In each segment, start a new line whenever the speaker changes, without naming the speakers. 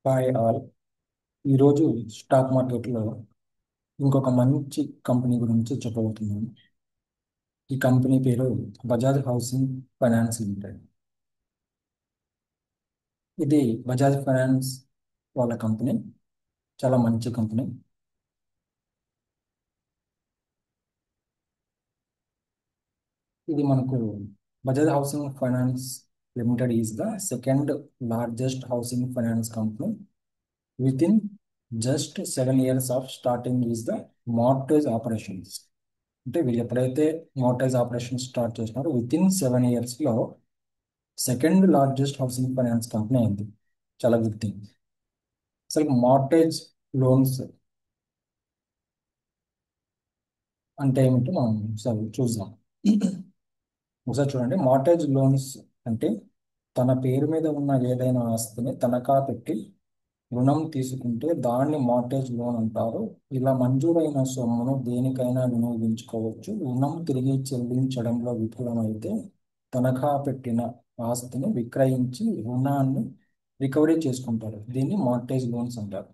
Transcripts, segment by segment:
Hi all. ఈరోజు stock మార్కెట్లో ఇంకొక మంచి కంపెనీ గురించి చెప్పబోతున్నాను. ఈ కంపెనీ పేరు బజాజ్ హౌసింగ్ ఫైనాన్స్ లిమిటెడ్. ఇది బజాజ్ ఫైనాన్స్ వాళ్ళ కంపెనీ, చాలా మంచి కంపెనీ. ఇది మనకు Bajaj Housing Finance Limited is the second largest housing finance company within just 7 years of starting is the mortgage operations. అంటే వీళ్ళు ఎప్పుడైతే మార్టేజ్ ఆపరేషన్ స్టార్ట్ చేసినారో విత్ ఇన్ 7 yearsలో second largest housing finance company అయింది. చాలా good thing. అసలు mortgage loans అంటే ఏమిటో మనం ఒకసారి చూద్దాం. ఒకసారి చూడండి, మార్టేజ్ లోన్స్ అంటే తన పేరు మీద ఉన్న ఏదైనా ఆస్తిని తనఖా పెట్టి రుణం తీసుకుంటే దాన్ని మార్టేజ్ లోన్ అంటారు. ఇలా మంజూరైన సొమ్మును దేనికైనా వినియోగించుకోవచ్చు. రుణం తిరిగి చెల్లించడంలో విఫలమైతే తనఖా పెట్టిన ఆస్తిని విక్రయించి రుణాన్ని రికవరీ చేసుకుంటారు. దీన్ని మార్టేజ్ లోన్స్ అంటారు.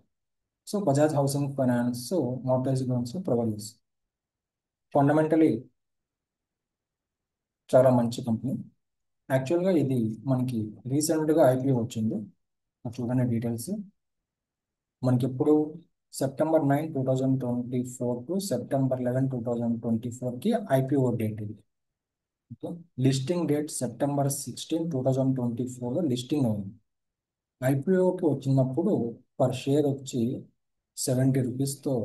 So Bajaj Housing finance mortgage loans provide చేస్తుంది. ఫండమెంటలీ చాలా మంచి కంపెనీ. యాక్చువల్గా ఇది మనకి రీసెంట్గా ఐపీఓ వచ్చింది. చూడండి డీటెయిల్స్. మనకి ఇప్పుడు September 9, 2024 టు September 11, 2024కి ఐపీఓ డేట్ ఇది. ఓకే, లిస్టింగ్ డేట్ September 16, 2024లో లిస్టింగ్ అయింది. ఐపీఓకి వచ్చినప్పుడు పర్ షేర్ వచ్చి 70 రూపీస్తో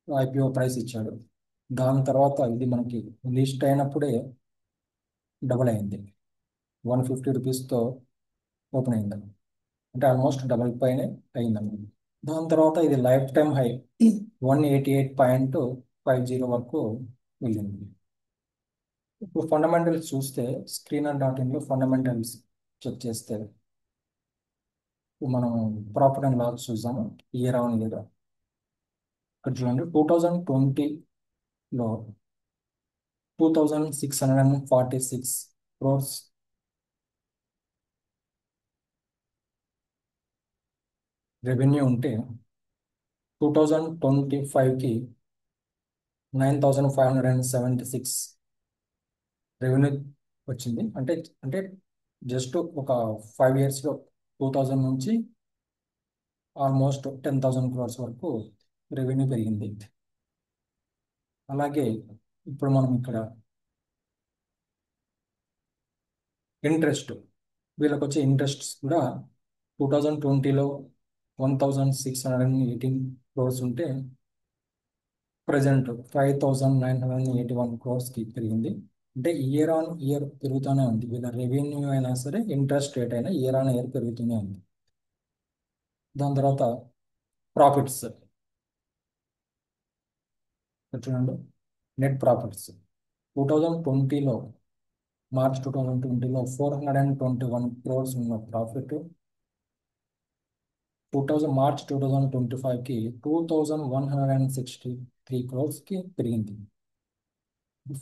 ఐపీఓ ప్రైస్ ఇచ్చాడు. దాని తర్వాత ఇది మనకి లిస్ట్ అయినప్పుడే డబుల్ అయింది, 150 రూపీస్తో ఓపెన్ అయింది. అంటే ఆల్మోస్ట్ డబుల్ పైనే అయిందండి. దాని తర్వాత ఇది లైఫ్ టైం హై 188.50 వరకు వెళ్ళింది. ఇప్పుడు ఫండమెంటల్స్ చూస్తే స్క్రీనర్.ఇన్లో ఫండమెంటల్స్ చెక్ చేస్తే మనం ప్రాఫిట్ అండ్ లాస్ చూసాము ఇయర్ ఆన్ ఇయర్. ఇక్కడ చూడండి, 2020లో 2646 crores రెవెన్యూ ఉంటే 2025కి 9576 రెవెన్యూ వచ్చింది. అంటే అంటే జస్ట్ ఒక 5 yearsలో 2000 నుంచి ఆల్మోస్ట్ 10,000 crores వరకు రెవెన్యూ పెరిగింది. అలాగే ఇప్పుడు మనం ఇక్కడ ఇంట్రెస్ట్, వీళ్ళకి వచ్చే ఇంట్రెస్ట్స్ కూడా 2020లో 1618 crores ఉంటే ప్రజెంట్ 5981 crores పెరిగింది. అంటే ఇయర్ ఆన్ ఇయర్ పెరుగుతూనే ఉంది. వీళ్ళ రెవెన్యూ అయినా సరే ఇంట్రెస్ట్ రేట్ అయినా ఇయర్ ఆన్ ఇయర్ పెరుగుతూనే ఉంది. దాని తర్వాత ప్రాఫిట్స్ చూడండి. నెట్ ప్రాఫిట్స్ 2020లో మార్చ్ 2020లో 421 crores ఉన్న ప్రాఫిట్ మార్చ్ 2025కి 2163 crores పెరిగింది.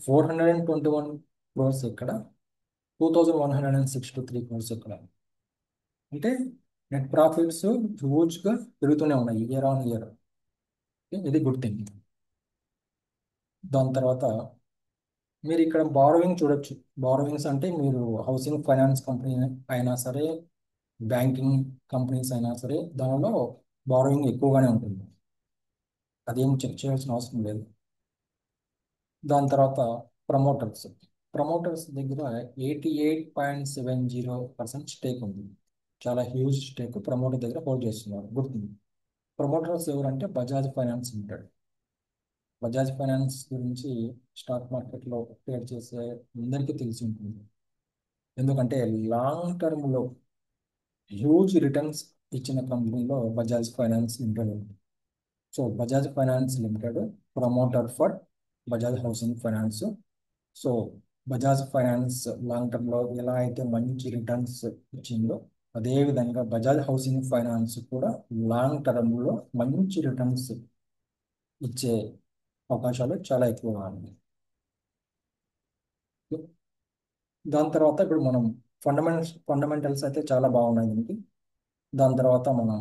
421 crores ఎక్కడ, 2163 crores ఎక్కడ? అంటే నెట్ ప్రాఫిట్స్ హ్యూజ్గా పెరుగుతూనే ఉన్నాయి ఇయర్ ఆన్ ఇయర్. ఇది గుడ్ థింగ్. దాని తర్వాత మీరు ఇక్కడ బారోవింగ్ చూడొచ్చు. బారోవింగ్స్ అంటే మీరు హౌసింగ్ ఫైనాన్స్ కంపెనీ అయినా సరే, బ్యాంకింగ్ కంపెనీస్ అయినా సరే, దానిలో బారోవింగ్ ఎక్కువగానే ఉంటుంది. అదేం చెక్ చేయాల్సిన అవసరం లేదు. దాని తర్వాత ప్రమోటర్స్ ప్రమోటర్స్ దగ్గర 88.70% స్టేక్ ఉంది. చాలా హ్యూజ్ స్టేక్ ప్రమోటర్ దగ్గర హోల్డ్ చేస్తున్నారు. Good thing. ప్రమోటర్స్ ఎవరంటే Bajaj finance limited. Bajaj finance గురించి స్టాక్ మార్కెట్లో ట్రేడ్ చేసే అందరికీ తెలిసి ఉంటుంది. ఎందుకంటే లాంగ్ టర్మ్లో హ్యూజ్ రిటర్న్స్ ఇచ్చిన కంపెనీలో బజాజ్ ఫైనాన్స్ లిమిటెడ్ ఉంది. So Bajaj finance limited promoter for Bajaj Housing Finance. So Bajaj finance long టర్మ్లో ఎలా అయితే మంచి రిటర్న్స్ ఇచ్చిందో, అదేవిధంగా బజాజ్ హౌసింగ్ ఫైనాన్స్ కూడా లాంగ్ టర్మ్లో మంచి రిటర్న్స్ ఇచ్చే అవకాశాలు చాలా ఎక్కువగా ఉన్నాయి. దాని తర్వాత ఇప్పుడు మనం ఫండమెంటల్స్ అయితే చాలా బాగున్నాయి దీనికి. దాని తర్వాత మనం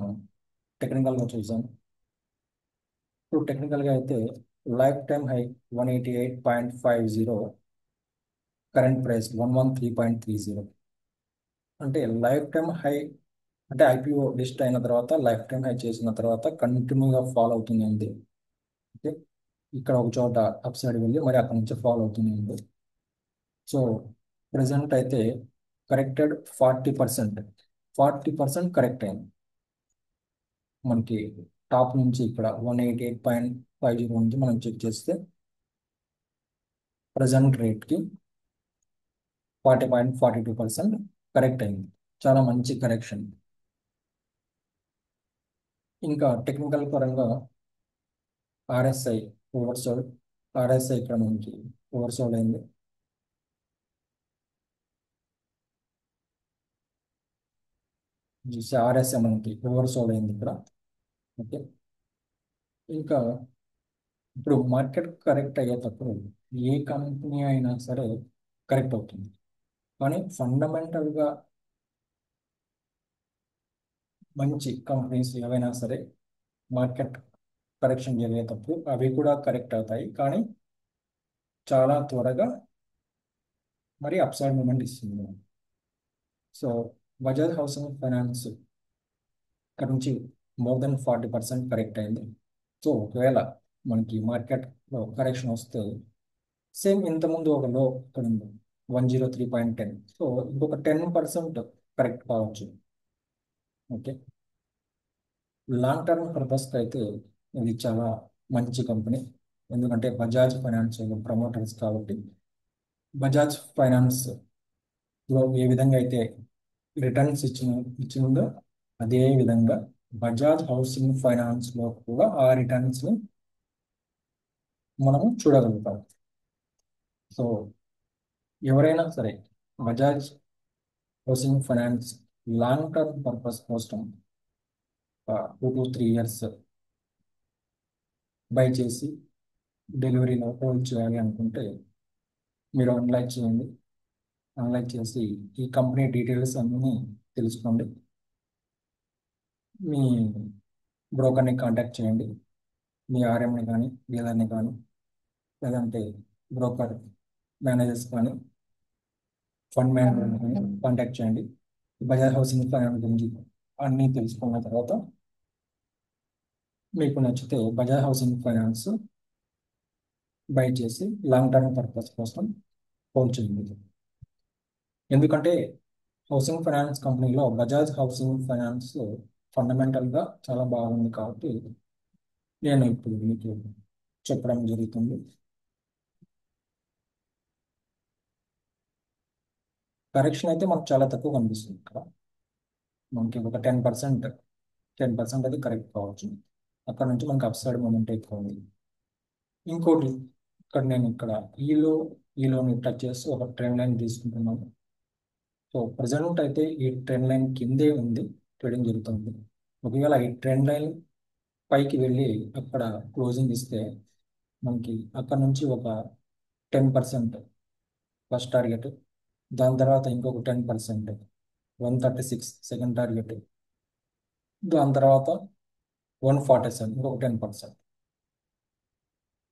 టెక్నికల్గా చూసాం. ఇప్పుడు టెక్నికల్గా అయితే life time high 188.50, current price 113.30. అంటే లైఫ్ టైమ్ హై అంటే ఐపీఓ లిస్ట్ అయిన తర్వాత లైఫ్ టైమ్ హై చేసిన తర్వాత కంటిన్యూగా ఫాలో అవుతూనే ఉంది. ఓకే, ఇక్కడ ఒక చోట అప్ సైడ్ వెళ్ళి మరి అక్కడ నుంచి ఫాలో అవుతూనే ఉంది. సో ప్రజెంట్ అయితే కరెక్టెడ్ 40%. 40% కరెక్ట్ అయింది మనకి. టాప్ నుంచి ఇక్కడ 188.50 నుంచి మనం చెక్ చేస్తే ప్రజెంట్ రేట్కి 40.42% కరెక్ట్ అయింది. చాలా మంచి కరెక్షన్. ఇంకా టెక్నికల్ పరంగా ఆర్ఎస్ఐ ఓవర్సోల్డ్. ఆర్ఎస్ఐ ఇక్కడ మనకి ఓవర్సోల్డ్ అయింది. చూస్తే ఆర్ఎస్ఐ మనకి ఓవర్సోల్డ్ అయింది ఇక్కడ. ఓకే, ఇంకా ఇప్పుడు మార్కెట్ కరెక్ట్ అయ్యేటప్పుడు ఏ కంపెనీ అయినా సరే కరెక్ట్ అవుతుంది. కానీ ఫండమెంటల్గా మంచి కంపెనీస్ ఏవైనా సరే మార్కెట్ కరెక్షన్ జరిగేటప్పుడు అవి కూడా కరెక్ట్ అవుతాయి, కానీ చాలా త్వరగా మరి అప్సైడ్ మూమెంట్ ఇస్తుంది. సో బజాజ్ హౌసింగ్ ఫైనాన్స్ ఇక్కడ నుంచి మోర్ దెన్ 40% కరెక్ట్ అయింది. సో ఒకవేళ మనకి మార్కెట్లో కరెక్షన్ వస్తే సేమ్ ఇంతకుముందు ఒక లో ఇక్కడ ఉంది 103.10. సో ఇంకొక 10% కరెక్ట్ కావచ్చు. ఓకే, లాంగ్ టర్మ్ పర్పస్కి అయితే ఇది చాలా మంచి కంపెనీ. ఎందుకంటే బజాజ్ ఫైనాన్స్ ప్రమోటర్స్ కాబట్టి బజాజ్ ఫైనాన్స్ లో ఏ విధంగా అయితే రిటర్న్స్ ఇచ్చిందో అదే విధంగా బజాజ్ హౌసింగ్ ఫైనాన్స్ లో కూడా ఆ రిటర్న్స్ మనము చూడగలుగుతాం. సో ఎవరైనా సరే Bajaj Housing finance long term purpose కోసం 2 to 3 years బై చేసి డెలివరీలో హోల్డ్ చేయాలి అనుకుంటే మీరు అనలైజ్ చేయండి. అనలైజ్ చేసి ఈ కంపెనీ డీటెయిల్స్ అన్నీ తెలుసుకోండి. మీ బ్రోకర్ని కాంటాక్ట్ చేయండి. మీ ఆర్ఎంని కానీ డీలర్ని కానీ లేదంటే బ్రోకర్ మేనేజర్స్ కానీ ఫండ్ మేనేజర్ కానీ కాంటాక్ట్ చేయండి. బజాజ్ హౌసింగ్ ఫైనాన్స్ గురించి అన్నీ తెలుసుకున్న తర్వాత మీకు నచ్చితే బజాజ్ హౌసింగ్ ఫైనాన్స్ బై చేసి లాంగ్ టర్మ్ పర్పస్ కోసం హోల్డ్ చేయండి. ఎందుకంటే హౌసింగ్ ఫైనాన్స్ కంపెనీలో బజాజ్ హౌసింగ్ ఫైనాన్స్ ఫండమెంటల్గా చాలా బాగుంది కాబట్టి నేను ఇప్పుడు మీకు చెప్పడం జరుగుతుంది. కరెక్షన్ అయితే మనకు చాలా తక్కువ కనిపిస్తుంది ఇక్కడ. మనకి ఒక 10% అది కరెక్ట్ కావచ్చు. అక్కడ నుంచి మనకి అప్ సైడ్ మూమెంట్ ఎక్కువ ఉంది. ఇంకోటి ఇక్కడ నేను ఇక్కడ ఈలో ఈలోని టచ్ చేసి ఒక ట్రెండ్ లైన్ తీసుకుంటున్నాను. సో ప్రజెంట్ అయితే ఈ ట్రెండ్ లైన్ కిందే ఉంది, ట్రేడింగ్ జరుగుతుంది. ఒకవేళ ఈ ట్రెండ్ లైన్ పైకి వెళ్ళి అక్కడ క్లోజింగ్ ఇస్తే మనకి అక్కడ నుంచి ఒక 10% ఫస్ట్ టార్గెట్, దాని తర్వాత ఇంకొక 10% 136 సెకండ్ టార్గెట్, దాని తర్వాత 147 ఇంకొక 10%.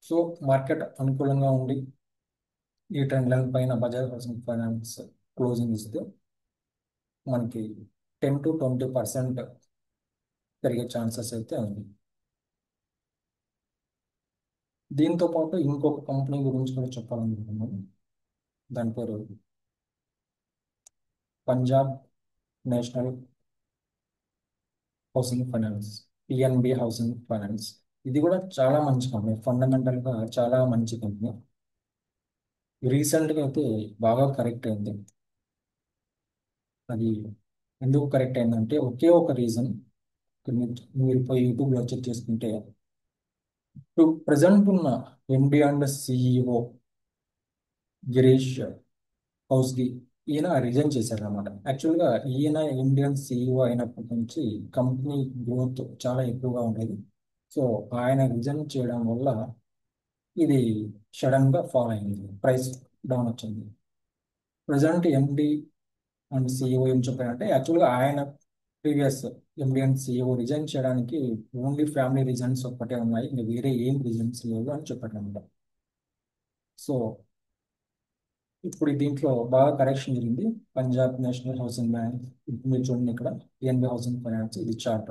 సో మార్కెట్ అనుకూలంగా ఉండి ఈ ట్రెండ్ లైన్ పైన బజాజ్ హౌసింగ్ ఫైనాన్స్ క్లోజింగ్ ఇస్తే మనకి 10 to 20% పెరిగే ఛాన్సెస్ అయితే ఉంది. దీంతో పాటు ఇంకొక కంపెనీ గురించి కూడా చెప్పాలనుకుంటున్నాను. దాని పేరు Punjab national housing Finance, PNB Housing finance. ఇది కూడా చాలా మంచి కంపెనీ, ఫండమెంటల్గా చాలా మంచి కంపెనీ. రీసెంట్గా అయితే బాగా కరెక్ట్ అయింది. అది ఎందుకు కరెక్ట్ అయిందంటే ఒకే ఒక రీజన్. మీరు పోయి యూట్యూబ్లో చెక్ చేసుకుంటే ఇప్పుడు ప్రజెంట్ ఉన్న ఎండి అండ్ సిఇఓ గిరీష్ హౌస్గి ఈయన రిజైన్ చేశారన్నమాట. యాక్చువల్గా ఈయన ఇండియన్ సిఇఓ అయినప్పటి నుంచి కంపెనీ గ్రోత్ చాలా ఎక్కువగా ఉండేది. సో ఆయన రిజైన్ చేయడం వల్ల ఇది సడన్గా ఫాల్ అయింది, ప్రైస్ డౌన్ వచ్చింది. ప్రజెంట్ ఎండి అండ్ సిఇఓ ఏం చెప్పారంటే యాక్చువల్గా ఆయన previous MD and CEO resign చేయడానికి ఓన్లీ ఫ్యామిలీ రీజన్స్ ఒక్కటే ఉన్నాయి, ఇంకా వేరే ఏం రీజన్స్ లేవు అని చెప్పారు అనమాట. సో ఇప్పుడు దీంట్లో బాగా కరెక్షన్ జరిగింది. పంజాబ్ నేషనల్ హౌసింగ్ బ్యాంక్, ఇప్పుడు మీరు చూడండి ఇక్కడ పిఎన్బి హౌసింగ్ ఫైనాన్స్, ఇది చార్ట్.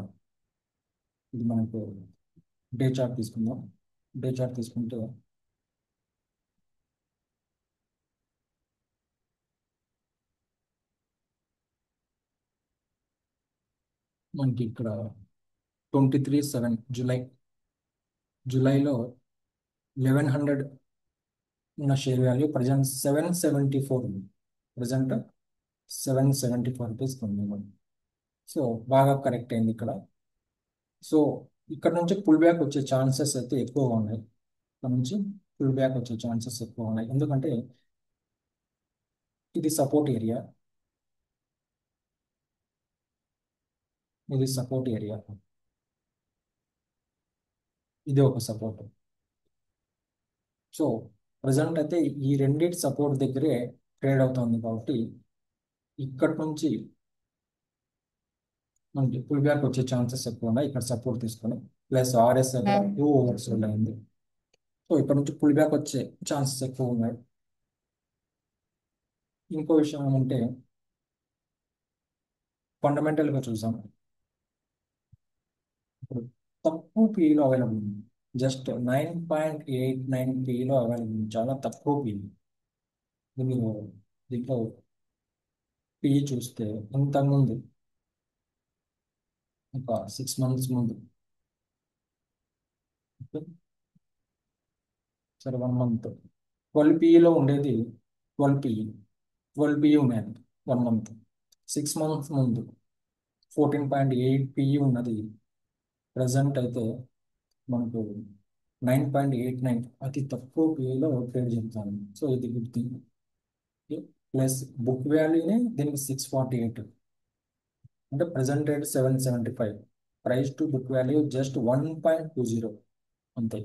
ఇది మనకు డే చార్ట్ తీసుకుందాం. డే చార్ట్ తీసుకుంటే మనకి ఇక్కడ 23/7 జూలై, జూలైలో 1100 ఉన్న షేర్ వాల్యూ ప్రజెంట్ 774 ఉంది. ప్రజెంట్ 774 రూపీస్ ఉంది మనకి. సో బాగా కరెక్ట్ అయింది ఇక్కడ. సో ఇక్కడ నుంచి పుల్ బ్యాక్ వచ్చే ఛాన్సెస్ అయితే ఎక్కువగా ఉన్నాయి. ఇక్కడ నుంచి పుల్ బ్యాక్ వచ్చే ఛాన్సెస్ ఎక్కువ ఉన్నాయి, ఎందుకంటే ఇది సపోర్ట్ ఏరియా, ఇది సపోర్ట్ ఏరియా, ఇది ఒక సపోర్ట్. సో ప్రజెంట్ అయితే ఈ రెండింటి సపోర్ట్ దగ్గరే ట్రేడ్ అవుతుంది కాబట్టి ఇక్కడ నుంచి మనకి పుల్ బ్యాక్ వచ్చే ఛాన్సెస్ ఎక్కువ ఉన్నాయి. ఇక్కడ సపోర్ట్ తీసుకొని ప్లస్ ఆర్ఎస్ దగ్గర 2 ఓవర్స్ అయింది. సో ఇక్కడ నుంచి పుల్ బ్యాక్ వచ్చే ఛాన్సెస్ ఎక్కువ ఉన్నాయి. ఇంకో విషయం ఏమంటే ఫండమెంటల్గా చూసాం, ఇప్పుడు తక్కువ పిఈలో అవైలబుల్ ఉంది. జస్ట్ 9.89 పిఈలో అవైలబుల్ ఉంది, చాలా తక్కువ పిఈ. మీరు దీంట్లో పిఈ చూస్తే ఇంతకుముందు ఒక 6 మంత్స్ ముందు, సరే 1 మంత్ 12 పిఈలో ఉండేది, 12 పిఈ 12 పిఈ ఉన్నది 1 మంత్. 6 మంత్స్ ముందు 14.8 పిఈ ఉన్నది, ప్రజెంట్ అయితే మనకు 9.89, అతి తక్కువ పిఈలో ట్రేడ్ జరుగుతుంది. సో ఇది గుడ్ థింగ్. ప్లస్ బుక్ వాల్యూనే దీనికి 648, అంటే present rate 775, price to book value just 1.20 అంతే.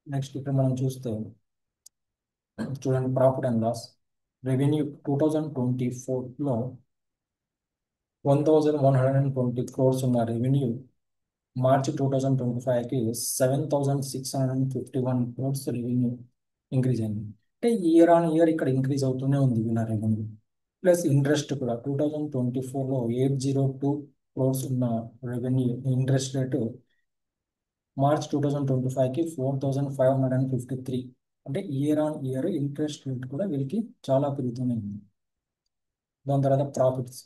నెక్స్ట్ ఇక్కడ మనం చూస్తే చూడండి ప్రాఫిట్ అండ్ లాస్. రెవెన్యూ 2024లో 1120 crores ఉన్న రెవెన్యూ మార్చి 2025కి 7651 crores రెవెన్యూ ఇంక్రీజ్ అయింది. అంటే ఇయర్ ఆన్ ఇయర్ ఇక్కడ ఇంక్రీజ్ అవుతూనే ఉంది వీళ్ళ రెవెన్యూ. ప్లస్ ఇంట్రెస్ట్ కూడా 2024లో 802 crores ఉన్న రెవెన్యూ ఇంట్రెస్ట్ రేటు మార్చ్ 2025కి 4553. అంటే year on year interest rate కూడా వీళ్ళకి చాలా పెరుగుతూనే ఉంది. దాని తర్వాత ప్రాఫిట్స్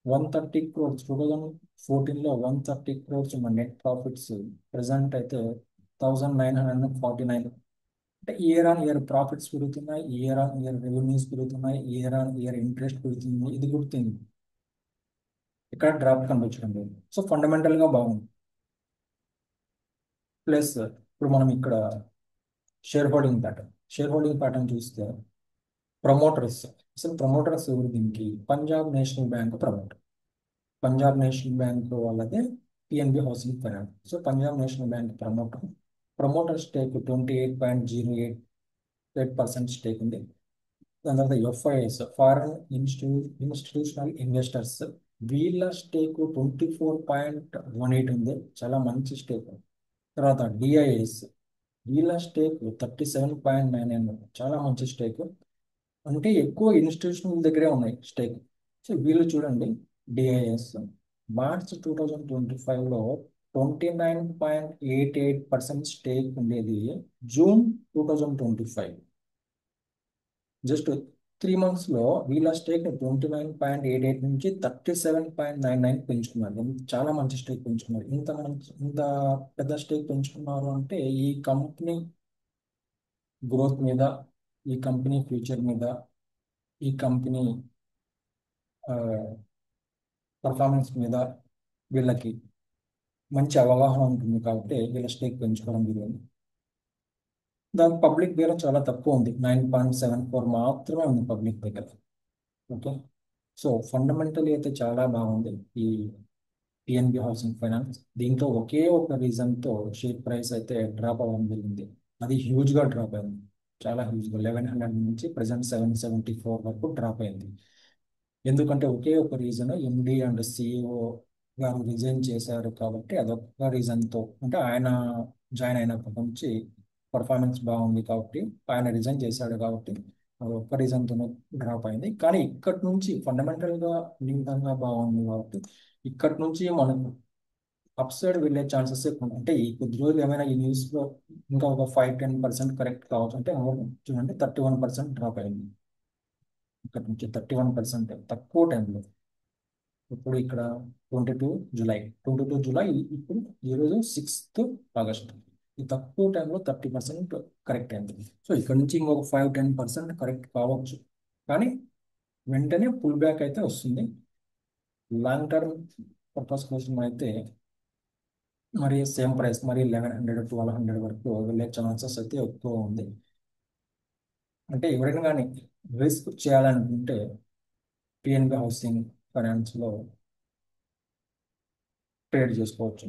130 crores, 2014లో 130 crores ఉన్న నెట్ ప్రాఫిట్స్ ప్రజెంట్ అయితే 1949. అంటే ఇయర్ ఆన్ ఇయర్ ప్రాఫిట్స్ పెరుగుతున్నాయి, ఇయర్ ఆన్ ఇయర్ రెవెన్యూస్ పెరుగుతున్నాయి, ఇయర్ ఆన్ ఇయర్ ఇంట్రెస్ట్ పెరుగుతుంది. ఇది గుర్తుంది, ఇక్కడ డ్రాప్ కనిపించడం లేదు. సో ఫండమెంటల్గా బాగుంది. ప్లస్ ఇప్పుడు మనం ఇక్కడ షేర్ హోల్డింగ్ ప్యాటర్న్ చూస్తే ప్రమోటర్స్, అసలు ప్రమోటర్స్ ఎవరు దీనికి? Punjab National Bank promoter. Punjab National Bank వాళ్ళదే PNB Housing Finance. So Punjab National Bank promoter. Promoter stake 28.08% stake ఉంది. దాని తర్వాత ఎఫ్ఐఎస్, ఫారెన్ ఇన్స్టిట్యూషనల్ ఇన్వెస్టర్స్, వీళ్ళ స్టేక్ 24.18 ఉంది, చాలా మంచి స్టేక్. తర్వాత డిఐఎస్, వీళ్ళ స్టేక్ 37.99, చాలా మంచి స్టేక్. అంటే ఎక్కువ ఇన్స్టిట్యూషనల్ దగ్గరే ఉన్నాయి స్టేక్. సో వీళ్ళు చూడండి, డిఐఎస్ మార్చ్ 2025లో 29.88% స్టేక్ ఉండేది, జూన్ 2025 జస్ట్ 3 మంత్స్లో వీళ్ళ స్టేక్ 29.88 నుంచి 37.99 పెంచుకున్నారు. చాలా మంచి స్టేక్ పెంచుకున్నారు. ఇంత పెద్ద స్టేక్ పెంచుకున్నారు అంటే ఈ కంపెనీ గ్రోత్ మీద, ఈ కంపెనీ ఫ్యూచర్ మీద, ఈ కంపెనీ పర్ఫార్మెన్స్ మీద వీళ్ళకి మంచి అవగాహన ఉంటుంది కాబట్టి వీళ్ళ స్టేక్ పెంచుకోవడం జరిగింది. దాని పబ్లిక్ దగ్గర చాలా తక్కువ ఉంది, 9.74 మాత్రమే ఉంది పబ్లిక్ దగ్గర. ఓకే, సో ఫండమెంటలీ అయితే చాలా బాగుంది ఈ పిఎన్బి హౌసింగ్ ఫైనాన్స్. దీంట్లో ఒకే ఒక రీజన్తో షేర్ ప్రైస్ అయితే డ్రాప్ అవ్వడం జరిగింది, అది హ్యూజ్గా డ్రాప్ అయింది. చాలా హ్యూజ్గా 1100 నుంచి ప్రజెంట్ 774 వరకు డ్రాప్ అయింది. ఎందుకంటే ఒకే ఒక రీజన్, ఎండి అండ్ సిఇఓ గారు రిజైన్ చేశారు కాబట్టి అదొక రీజన్తో, అంటే ఆయన జాయిన్ అయినప్పటి నుంచి పర్ఫార్మెన్స్ బాగుంది కాబట్టి ఆయన రిజైన్ చేశాడు కాబట్టి అదొక్క రీజన్తో డ్రాప్ అయింది. కానీ ఇక్కడి నుంచి ఫండమెంటల్గా నిజంగా బాగుంది కాబట్టి ఇక్కడి నుంచి మనకు అప్ సైడ్ వెళ్ళే ఛాన్సెస్ ఎక్కువ ఉన్నాయి. అంటే ఈ కొద్ది రోజులు ఏమైనా ఈ న్యూస్లో ఇంకా ఒక 5-10% కరెక్ట్ కావచ్చు. అంటే చూడండి 31% డ్రాప్ అయింది ఇక్కడ నుంచి. 31% తక్కువ టైంలో. ఇప్పుడు ఇక్కడ 22 జూలై, 22 జూలై, ఇప్పుడు ఈరోజు 6th ఆగస్ట్. ఈ తక్కువ టైంలో 30% కరెక్ట్ అయింది. సో ఇక్కడ నుంచి ఇంకొక 5-10% కరెక్ట్ కావచ్చు, కానీ వెంటనే పుల్ బ్యాక్ అయితే వస్తుంది. లాంగ్ టర్మ్ పర్పస్ కోసం అయితే మరి సేమ్ ప్రైస్ మరి 1100-1200 వరకు వెళ్ళే ఛాన్సెస్ అయితే ఎక్కువ ఉంది. అంటే ఎవరైనా కానీ రిస్క్ చేయాలనుకుంటే పిఎన్బి హౌసింగ్ ఫైనాన్స్లో ట్రేడ్ చేసుకోవచ్చు.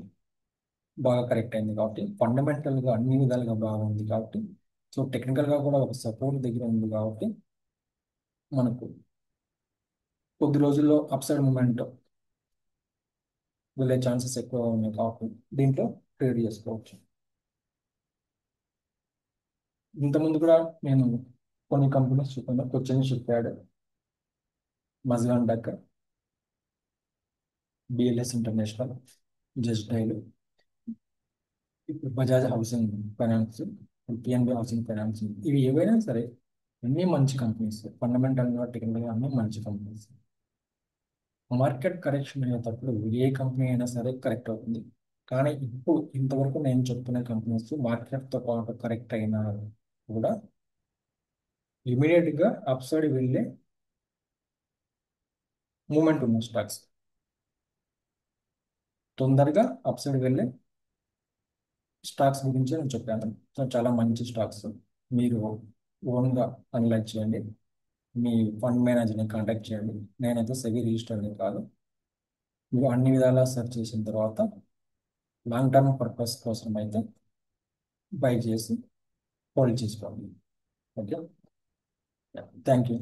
బాగా కరెక్ట్ అయింది కాబట్టి, ఫండమెంటల్గా అన్ని విధాలుగా బాగుంది కాబట్టి, సో టెక్నికల్గా కూడా ఒక సపోర్ట్ దగ్గర ఉంది కాబట్టి మనకు కొద్ది రోజుల్లో అప్సైడ్ మూమెంట్ వెళ్ళే ఛాన్సెస్ ఎక్కువ ఉన్నాయి కాబట్టి దీంట్లో ట్రేడ్ చేసుకోవచ్చు. ఇంతకుముందు కూడా నేను కొన్ని కంపెనీస్ చెప్పాను. కొచ్చిన్ షిప్ యార్డ్, మజ్గాన్ డక్కర్, బిఎల్ఎస్ ఇంటర్నేషనల్, జస్ట్ డైల్, ఇప్పుడు Bajaj Housing Finance, PNB Housing Finance, ఇవి ఏవైనా సరే అన్నీ మంచి కంపెనీస్. ఫండమెంటల్గా టెక్నికల్గా అన్నీ మంచి కంపెనీస్. మార్కెట్ కరెక్షన్ అయ్యేటప్పుడు ఏ కంపెనీ అయినా సరే కరెక్ట్ అవుతుంది. కానీ ఇప్పుడు ఇంతవరకు నేను చెప్తున్న కంపెనీస్ మార్కెట్తో పాటు కరెక్ట్ అయినా కూడా ఇమీడియట్గా అప్ సైడ్ వెళ్ళే మూమెంట్ ఉన్న స్టాక్స్, తొందరగా అప్ సైడ్ వెళ్ళే స్టాక్స్ గురించి నేను చెప్పాను. సో చాలా మంచి స్టాక్స్. మీరు ఓన్గా అనలైజ్ చేయండి, మీ ఫండ్ మేనేజర్ని కాంటాక్ట్ చేయండి. నేనైతే సెబీ రిజిస్టర్ని కాదు. మీరు అన్ని విధాలా సెర్చ్ చేసిన తర్వాత లాంగ్ టర్మ్ పర్పస్ కోసం అయితే బై చేసి హోల్డ్ చేసుకోండి. Okay, thank you.